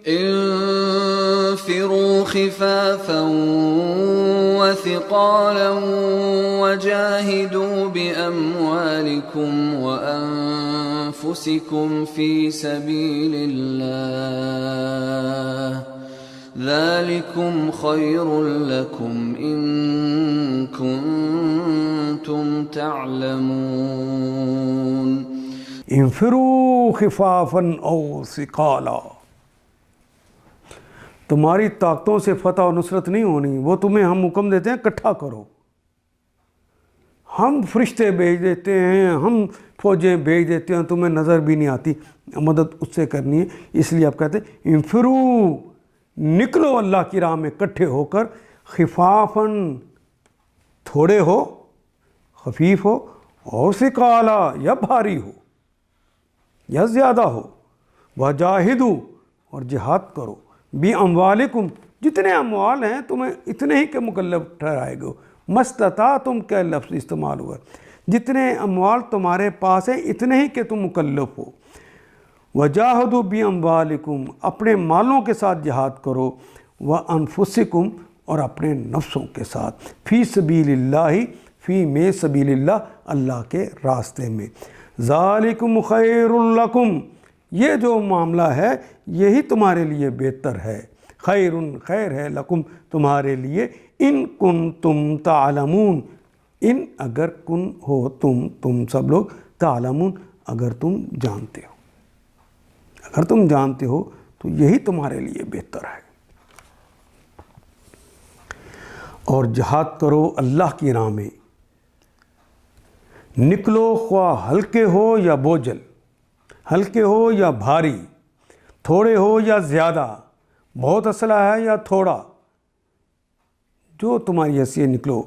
انفروا خفافا وثقالا وجاهدوا بأموالكم وأنفسكم في سبيل الله ذلكم خير لكم إن كنتم تعلمون انفروا خفافا او ثقالا، تمہاری طاقتوں سے فتح و نصرت نہیں ہونی، وہ تمہیں ہم حکم دیتے ہیں اکٹھا کرو، ہم فرشتے بھیج دیتے ہیں، ہم فوجیں بھیج دیتے ہیں، تمہیں نظر بھی نہیں آتی، مدد اس سے کرنی ہے۔ اس لیے آپ کہتے ہیں انفرو، نکلو اللہ کی راہ میں اکٹھے ہو کر، خفافاً تھوڑے ہو، خفیف ہو، اور ثقالا یا بھاری ہو یا زیادہ ہو، وجاہدو اور جہاد کرو، بی اموالکم، جتنے اموال ہیں تمہیں اتنے ہی کے مکلف ٹھہرائے گا، مستطاعتم کا لفظ استعمال ہوا، جتنے اموال تمہارے پاس ہیں اتنے ہی کے تم مکلف ہو، وجاہدوا بی اموالکم، اپنے مالوں کے ساتھ جہاد کرو، وانفسکم اور اپنے نفسوں کے ساتھ، فی سبیل اللہ، فی میں سبیل اللہ، اللہ کے راستے میں، ذالکم خیر لکم، یہ جو معاملہ ہے یہی تمہارے لیے بہتر ہے، خیر خیر ہے، لکم تمہارے لیے، ان کنتم تعلمون، ان اگر کن ہو تم سب لوگ، تعلمون اگر تم جانتے ہو، اگر تم جانتے ہو تو یہی تمہارے لیے بہتر ہے۔ اور جہاد کرو اللہ کی راہ میں، نکلو خواہ ہلکے ہو یا بوجھل، ہلکے ہو یا بھاری، تھوڑے ہو یا زیادہ، بہت اسلحہ ہے یا تھوڑا، جو تمہاری حیثیت نکلو،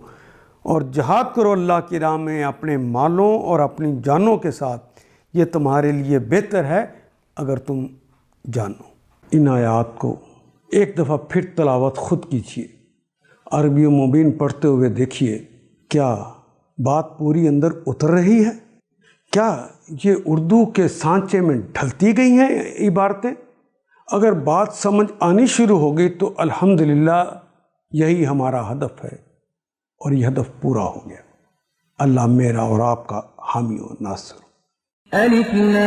اور جہاد کرو اللہ کی راہ میں اپنے مالوں اور اپنی جانوں کے ساتھ، یہ تمہارے لیے بہتر ہے اگر تم جانو۔ ان آیات کو ایک دفعہ پھر تلاوت خود کیجیے، عربی و مبین پڑھتے ہوئے دیکھیے، کیا بات پوری اندر اتر رہی ہے؟ کیا یہ اردو کے سانچے میں ڈھلتی گئی ہیں عبارتیں؟ اگر بات سمجھ آنی شروع ہو گئی تو الحمدللہ یہی ہمارا ہدف ہے، اور یہ ہدف پورا ہو گیا۔ اللہ میرا اور آپ کا حامی و ناصر۔ الف لام